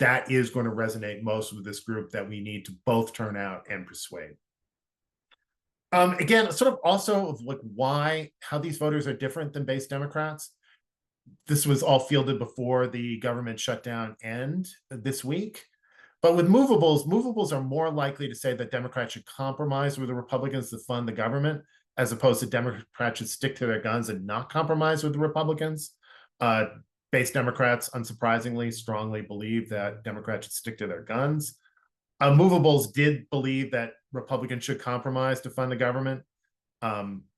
that is going to resonate most with this group that we need to both turn out and persuade. Again, sort of also of like how these voters are different than base Democrats. This was all fielded before the government shutdown end this week. But with movables are more likely to say that Democrats should compromise with the Republicans to fund the government, as opposed to Democrats should stick to their guns and not compromise with the Republicans. Base Democrats, unsurprisingly, strongly believe that Democrats should stick to their guns. Movables did believe that Republicans should compromise to fund the government,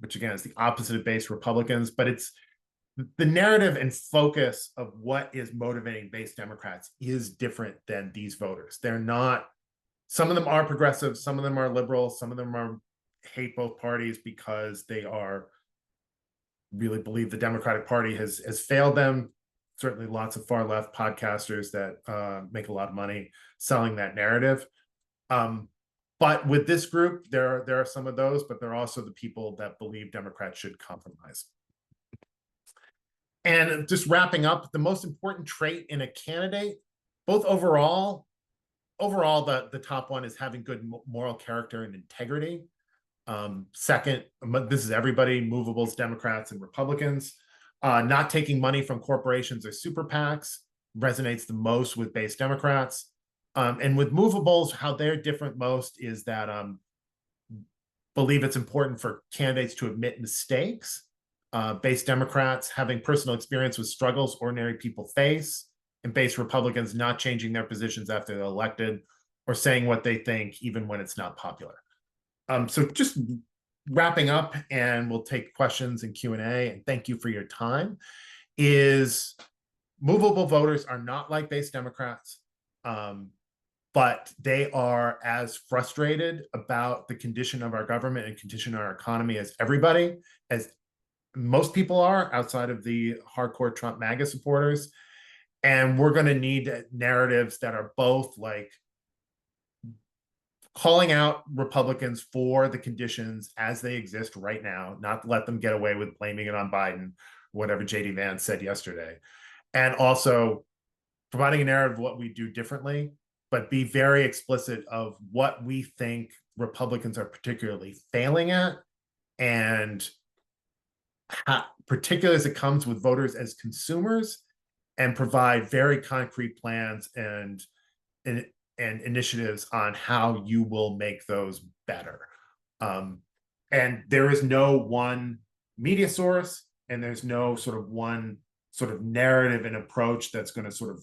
which again is the opposite of base Republicans, but it's the narrative and focus of what is motivating base Democrats is different than these voters. They're not, some of them are progressive, some of them are liberal, some of them hate both parties because they really believe the Democratic Party has failed them. Certainly lots of far left podcasters that make a lot of money selling that narrative. But with this group, there are some of those, but there are also the people that believe Democrats should compromise. And just wrapping up, the most important trait in a candidate, both overall, the top one is having good moral character and integrity. Second, this is everybody, movables, Democrats and Republicans. Not taking money from corporations or super PACs resonates the most with base Democrats. And with movables, how they're different most is that believe it's important for candidates to admit mistakes. Base Democrats having personal experience with struggles ordinary people face, and base Republicans not changing their positions after they're elected or saying what they think even when it's not popular. So just wrapping up, and we'll take questions and Q&A, and thank you for your time, is movable voters are not like base Democrats, but they are as frustrated about the condition of our government and condition of our economy as everybody, as most people are outside of the hardcore Trump MAGA supporters. And we're going to need narratives that are both like calling out Republicans for the conditions as they exist right now, not let them get away with blaming it on Biden, whatever JD Vance said yesterday, and also providing a narrative of what we do differently, but be very explicit of what we think Republicans are particularly failing at, and particularly as it comes with voters as consumers, and provide very concrete plans and initiatives on how you will make those better. And there is no one media source, and there's no sort of one sort of narrative and approach that's going to sort of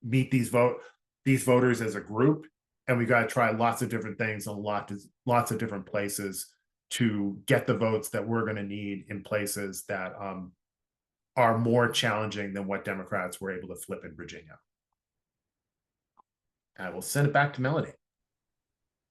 meet these voters as a group. And we got to try lots of different things in lots of different places to get the votes that we're going to need in places that are more challenging than what Democrats were able to flip in Virginia. I will send it back to Melody.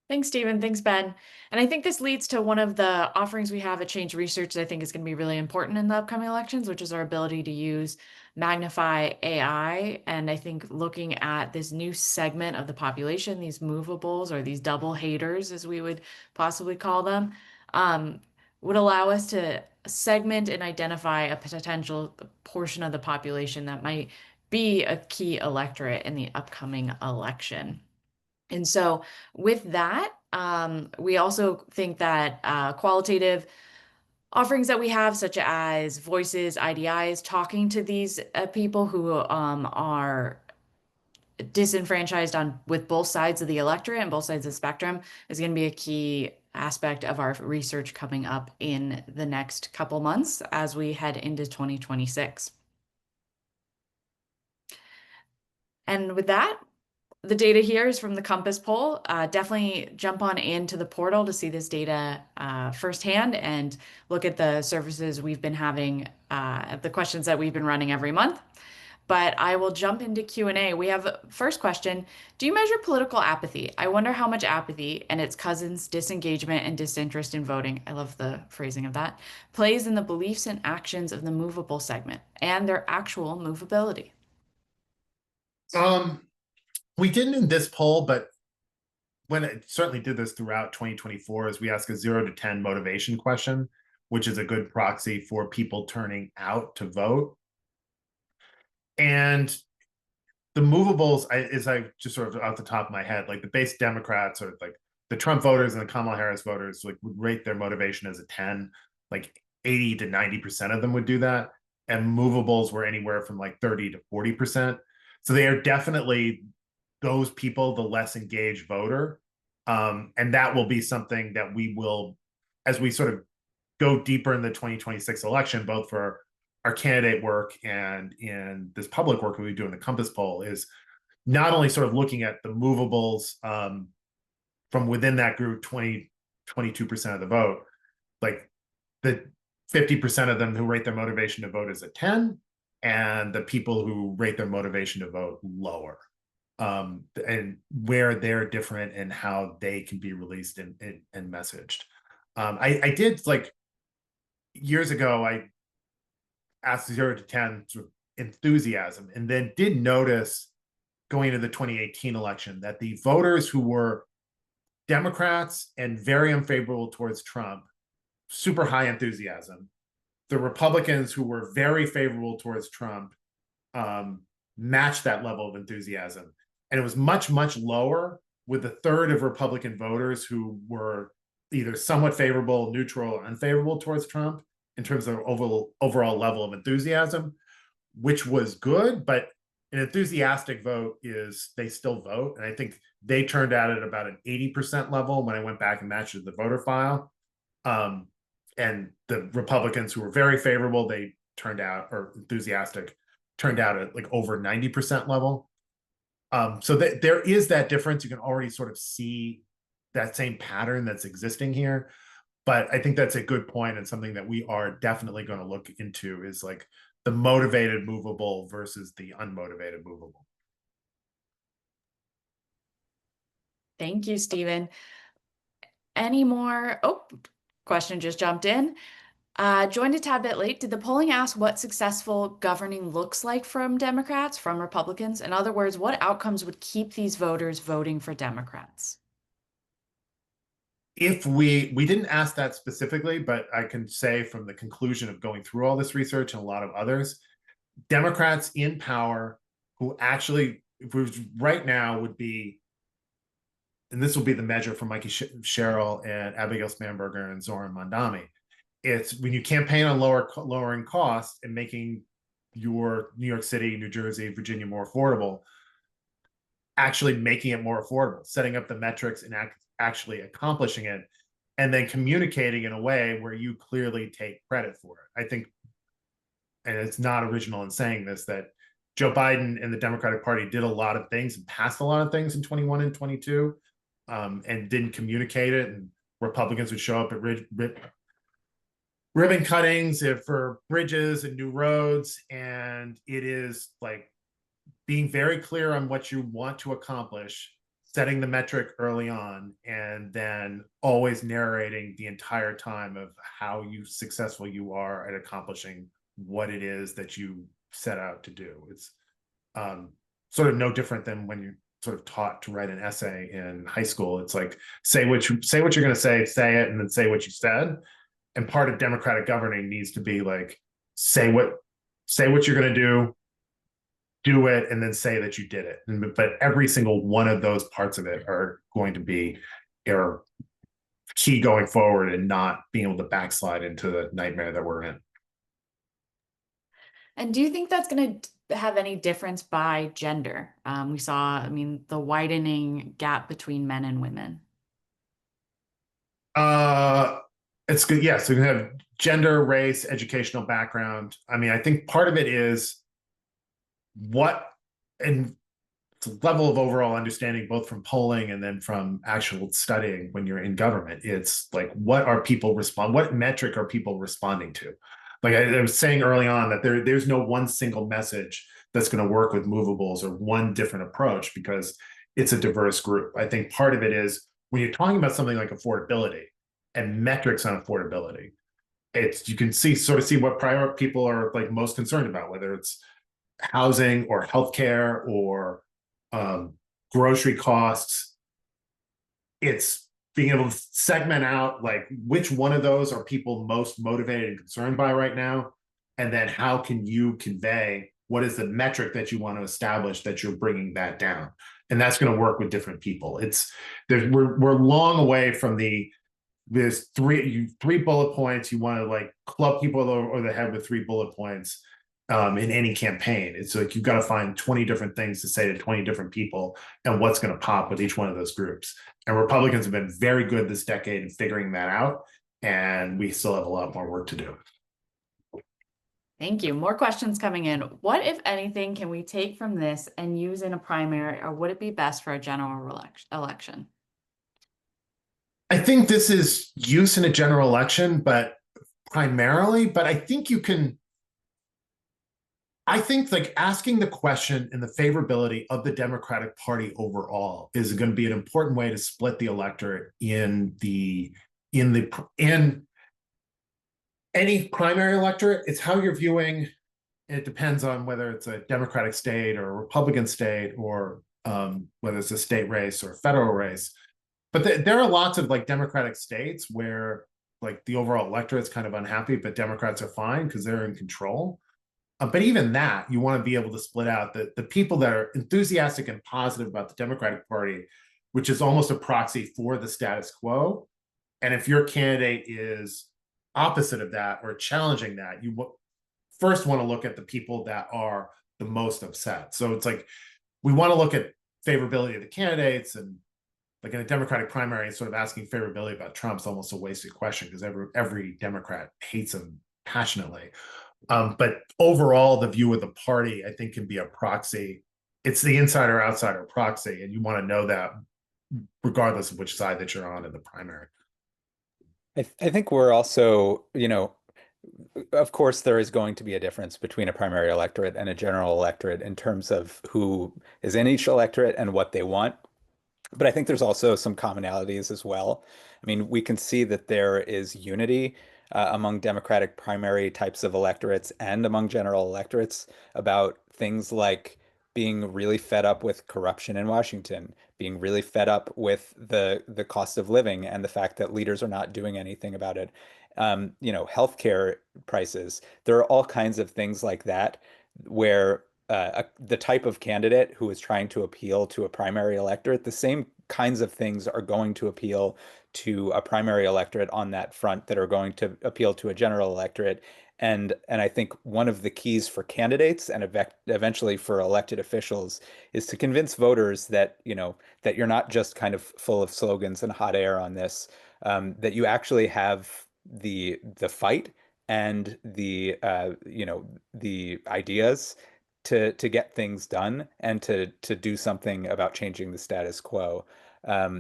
Thanks, Stephen. Thanks, Ben. And I think this leads to one of the offerings we have at Change Research that I think is going to be really important in the upcoming elections, which is our ability to use Magnify AI. And I think looking at this new segment of the population, these movables or these double haters, as we would possibly call them, would allow us to segment and identify a potential portion of the population that might be a key electorate in the upcoming election. And so with that, we also think that qualitative offerings that we have, such as voices, IDIs, talking to these people who are disenfranchised with both sides of the electorate and both sides of the spectrum, is going to be a key aspect of our research coming up in the next couple months as we head into 2026. And with that, the data here is from the Compass poll. Definitely jump on into the portal to see this data firsthand and look at the services we've been having, the questions that we've been running every month. But I will jump into Q&A. We have first question. Do you measure political apathy? I wonder how much apathy and its cousins, disengagement and disinterest in voting, I love the phrasing of that, plays in the beliefs and actions of the movable segment and their actual movability. We didn't in this poll, but when it certainly did this throughout 2024, is we ask a 0 to 10 motivation question, which is a good proxy for people turning out to vote. And the movables, I just sort of off the top of my head, like the base Democrats or like the Trump voters and the Kamala Harris voters, like would rate their motivation as a 10, like 80 to 90% of them would do that. And movables were anywhere from like 30 to 40%. So they are definitely those people, the less engaged voter. And that will be something that we will, as we sort of go deeper in the 2026 election, both for our candidate work and in this public work we do in the Compass poll, is not only sort of looking at the movables from within that group, 22% of the vote, like the 50% of them who rate their motivation to vote as a 10, and the people who rate their motivation to vote lower, and where they're different and how they can be released and messaged. I did, like, years ago, I asked 0 to 10 sort of enthusiasm, and then did notice going into the 2018 election that the voters who were Democrats and very unfavorable towards Trump, super high enthusiasm. The Republicans who were very favorable towards Trump matched that level of enthusiasm. And it was much, much lower with a third of Republican voters who were either somewhat favorable, neutral, or unfavorable towards Trump in terms of overall level of enthusiasm, which was good. But an enthusiastic vote is they still vote. And I think they turned out at about an 80% level when I went back and matched the voter file. And the Republicans who were very favorable, they turned out, or enthusiastic, turned out at like over 90% level. So there is that difference. You can already sort of see that same pattern that's existing here. But I think that's a good point, and something that we are definitely going to look into is like the motivated movable versus the unmotivated movable. Thank you, Stephen. Any more? Oh, question just jumped in. Joined a tad bit late. Did the polling ask what successful governing looks like from Democrats, from Republicans? In other words, what outcomes would keep these voters voting for Democrats? If we didn't ask that specifically, but I can say from the conclusion of going through all this research and a lot of others, Democrats in power who actually, right now, would be, and this will be the measure for Mikey Sherrill and Abigail Spanberger and Zoran Mondami. It's when you campaign on lowering costs and making your New York City, New Jersey, Virginia more affordable, actually making it more affordable, setting up the metrics and actually accomplishing it and then communicating in a way where you clearly take credit for it. I think, and it's not original in saying this, that Joe Biden and the Democratic Party did a lot of things and passed a lot of things in 21 and 22, and didn't communicate it. And Republicans would show up at ribbon cuttings for bridges and new roads. And it is like being very clear on what you want to accomplish, setting the metric early on, and then always narrating the entire time of how successful you are at accomplishing what it is that you set out to do. It's sort of no different than when you're sort of taught to write an essay in high school. It's like, say what you're going to say it, and then say what you said. And part of democratic governing needs to be like, say what you're going to do it, and then say that you did it. But every single one of those parts of it are going to be key going forward, and not being able to backslide into the nightmare that we're in. And do you think that's going to have any difference by gender? We saw, I mean, the widening gap between men and women. It's good. Yeah. So you have gender, race, educational background. I mean, I think part of it is and it's a level of overall understanding, both from polling and then from actual studying when you're in government. It's like, what metric are people responding to? Like I was saying early on, that there's no one single message that's going to work with movables, or one different approach, because it's a diverse group. I think part of it is when you're talking about something like affordability and metrics on affordability, you can see what people are like most concerned about, whether it's housing or healthcare or grocery costs. It's being able to segment out like which one of those are people most motivated and concerned by right now, and then how can you convey what is the metric that you want to establish that you're bringing that down. And that's going to work with different people. We're long away from there's three bullet points. You want to like club people over the head with 3 bullet points in any campaign. It's like you've got to find 20 different things to say to 20 different people, and what's going to pop with each one of those groups. And Republicans have been very good this decade in figuring that out, and we still have a lot more work to do. Thank you. More questions coming in. What, if anything, can we take from this and use in a primary, or would it be best for a general election? I think this is use in a general election, but primarily, but I think like asking the question and the favorability of the Democratic Party overall is going to be an important way to split the electorate in any primary electorate. It's how you're viewing. It depends on whether it's a Democratic state or a Republican state, or whether it's a state race or a federal race. But there are lots of like Democratic states where like the overall electorate's kind of unhappy, but Democrats are fine because they're in control. But even that, you want to be able to split out the people that are enthusiastic and positive about the Democratic Party, which is almost a proxy for the status quo. And if your candidate is opposite of that or challenging that, you first want to look at the people that are the most upset. So it's like we want to look at favorability of the candidates, and like in a Democratic primary, sort of asking favorability about Trump's almost a wasted question because every Democrat hates him passionately. But overall, the view of the party, I think, can be a proxy. It's the insider-outsider proxy, and you want to know that regardless of which side that you're on in the primary. I think we're also, of course, there is going to be a difference between a primary electorate and a general electorate in terms of who is in each electorate and what they want. But I think there's also some commonalities as well. I mean, we can see that there is unity among Democratic primary types of electorates and among general electorates about things like being really fed up with corruption in Washington, being really fed up with the cost of living and the fact that leaders are not doing anything about it. Healthcare prices. There are all kinds of things like that where the type of candidate who is trying to appeal to a primary electorate, the same kinds of things are going to appeal to a primary electorate on that front that are going to appeal to a general electorate. And I think one of the keys for candidates and eventually for elected officials is to convince voters that, that you're not just kind of full of slogans and hot air on this, that you actually have the fight and the ideas to get things done and to do something about changing the status quo.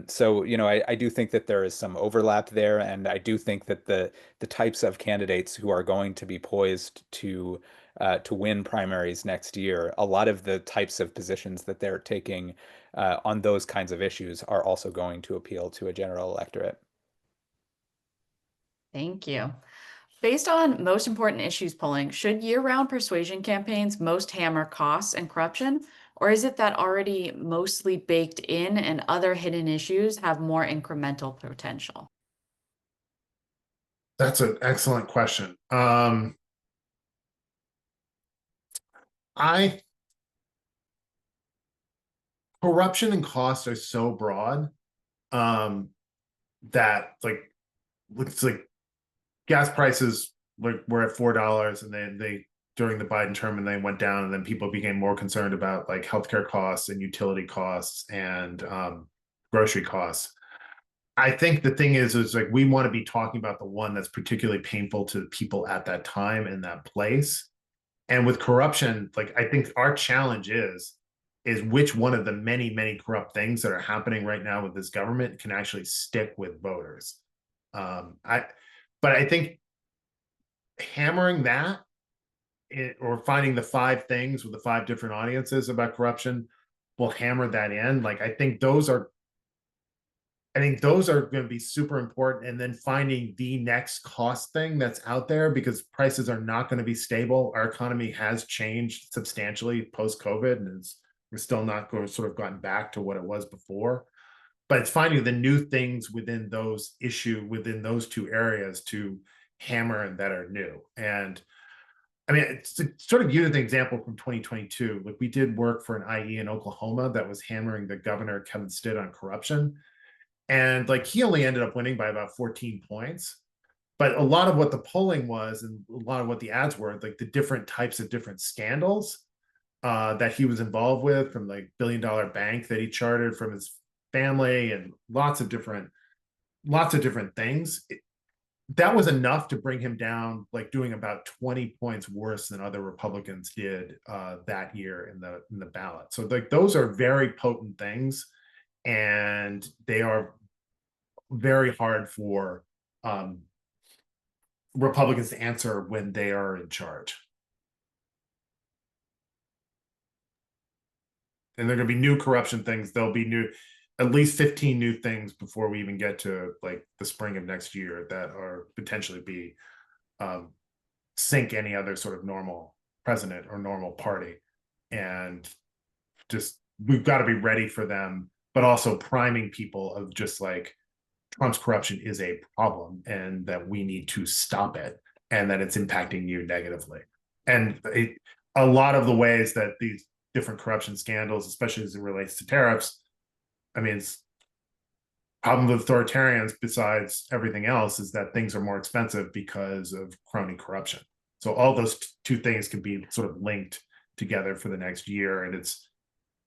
So, I do think that there is some overlap there, and I do think that the types of candidates who are going to be poised to win primaries next year, a lot of the types of positions that they're taking on those kinds of issues are also going to appeal to a general electorate. Thank you. Based on most important issues polling, should year-round persuasion campaigns most hammer costs and corruption, or is it that already mostly baked in and other hidden issues have more incremental potential? That's an excellent question. I corruption and cost are so broad that it's like gas prices were at $4, and then they during the Biden term, and they went down, and then people became more concerned about like healthcare costs and utility costs and grocery costs. I think the thing is like we want to be talking about the one that's particularly painful to people at that time in that place. And with corruption, like I think our challenge is which one of the many, many corrupt things that are happening right now with this government can actually stick with voters. But I think hammering that or finding the 5 things with the 5 different audiences about corruption will hammer that in. Like I think those are going to be super important. And then finding the next cost thing that's out there, because prices are not going to be stable. Our economy has changed substantially post-COVID, and we're still not going to sort of gotten back to what it was before. But it's finding the new things within those 2 areas to hammer and that are new. And I mean, it's to sort of use an example from 2022. Like we did work for an IE in Oklahoma that was hammering the governor, Kevin Stitt, on corruption. And like he only ended up winning by about 14 points. But a lot of what the polling was and a lot of what the ads were, like the different types of different scandals that he was involved with, from like $1 billion bank that he chartered from his family, and lots of different things. That was enough to bring him down, like doing about 20 points worse than other Republicans did that year in the ballot. So like those are very potent things, and they are very hard for Republicans to answer when they are in charge. And there are going to be new corruption things. There'll be at least 15 new things before we even get to like the spring of next year that are potentially be sink any other sort of normal president or normal party. And just we've got to be ready for them, but also priming people of just like Trump's corruption is a problem and that we need to stop it, and that it's impacting you negatively. And a lot of the ways that these different corruption scandals, especially as it relates to tariffs, I mean, it's problem with authoritarians, besides everything else, is that things are more expensive because of crony corruption. So all those 2 things can be sort of linked together for the next year. And it's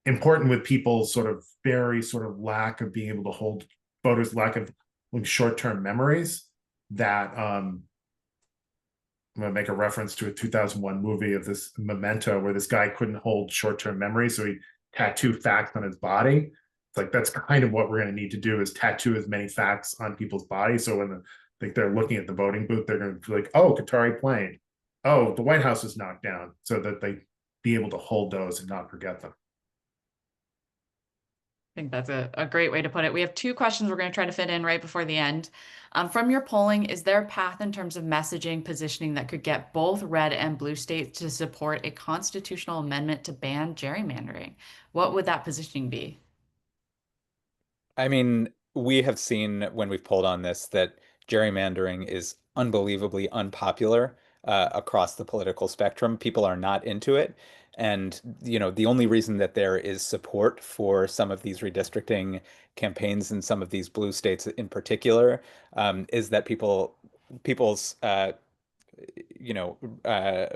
important with people's sort of very sort of lack of being able to hold voters, lack of like short-term memories, that I'm going to make a reference to a 2001 movie of this Memento, where this guy couldn't hold short-term memory, so he tattooed facts on his body. It's like that's kind of what we're going to need to do, is tattoo as many facts on people's bodies, so when they're looking at the voting booth, they're going to be like, oh, Qatari plane, oh, the White House was knocked down, so that they be able to hold those and not forget them. I think that's a great way to put it. We have 2 questions we're going to try to fit in right before the end. From your polling, is there a path in terms of messaging, positioning that could get both red and blue states to support a constitutional amendment to ban gerrymandering? What would that positioning be? I mean, we have seen when we've polled on this that gerrymandering is unbelievably unpopular across the political spectrum. People are not into it. And, the only reason that there is support for some of these redistricting campaigns in some of these blue states in particular, is that people's you know, uh,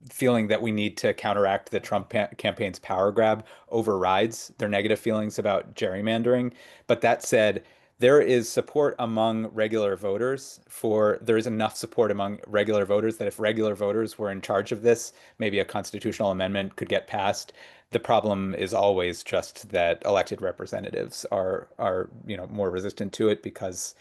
feeling that we need to counteract the Trump campaign's power grab overrides their negative feelings about gerrymandering. But that said, there is support among regular voters there is enough support among regular voters that if regular voters were in charge of this, maybe a constitutional amendment could get passed. The problem is always just that elected representatives are more resistant to it because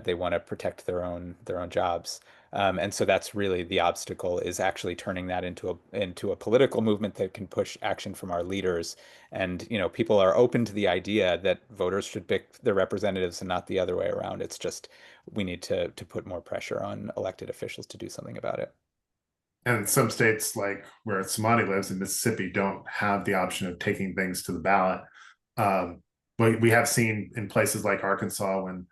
they want to protect their own jobs. And so that's really the obstacle, is actually turning that into a political movement that can push action from our leaders. And people are open to the idea that voters should pick their representatives and not the other way around. It's just we need to put more pressure on elected officials to do something about it. And some states, like where Samani lives in Mississippi, don't have the option of taking things to the ballot. But we have seen in places like Arkansas, when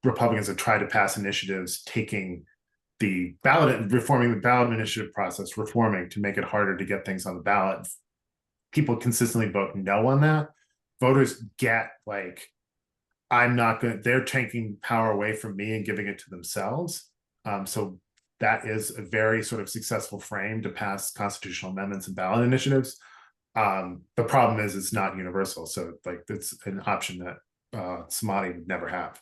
Republicans have tried to pass initiatives taking the ballot, reforming the ballot initiative process, reforming to make it harder to get things on the ballot. People consistently vote no on that. Voters get like, I'm not going to, they're taking power away from me and giving it to themselves. So that is a very sort of successful frame to pass constitutional amendments and ballot initiatives. The problem is it's not universal. So like it's an option that Samadi would never have.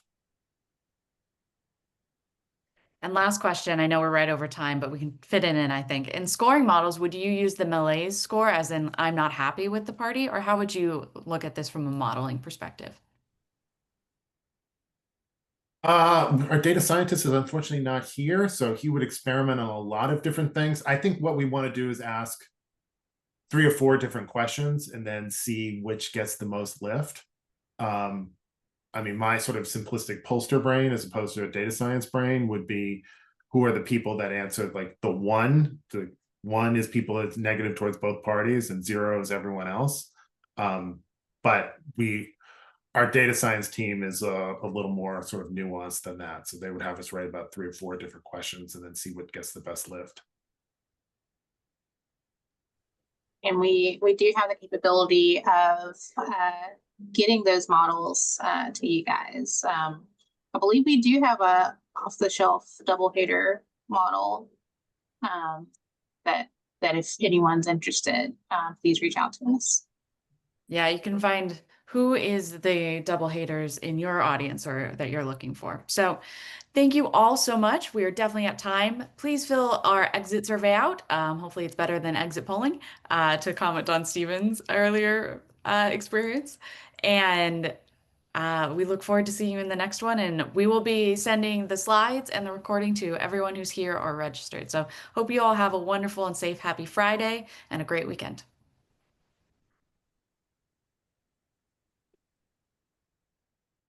And last question, I know we're right over time, but we can fit it in, I think. In scoring models, would you use the malaise score, as in I'm not happy with the party, or how would you look at this from a modeling perspective? Our data scientist is unfortunately not here, so he would experiment on a lot of different things. I think what we want to do is ask 3 or 4 different questions and then see which gets the most lift. I mean, my sort of simplistic pollster brain, as opposed to a data science brain, would be who are the people that answered like the one is people that's negative towards both parties and 0 is everyone else. But our data science team is a little more sort of nuanced than that. So they would have us write about 3 or 4 different questions and then see what gets the best lift. And we do have the capability of getting those models to you guys. I believe we do have a off-the-shelf double hater model that if anyone's interested, please reach out to us. Yeah, you can find who is the double haters in your audience or that you're looking for. So thank you all so much. We are definitely at time. Please fill our exit survey out. Hopefully it's better than exit polling, to comment on Steven's earlier experience. And we look forward to seeing you in the next one. And we will be sending the slides and the recording to everyone who's here or registered. So hope you all have a wonderful and safe, happy Friday and a great weekend.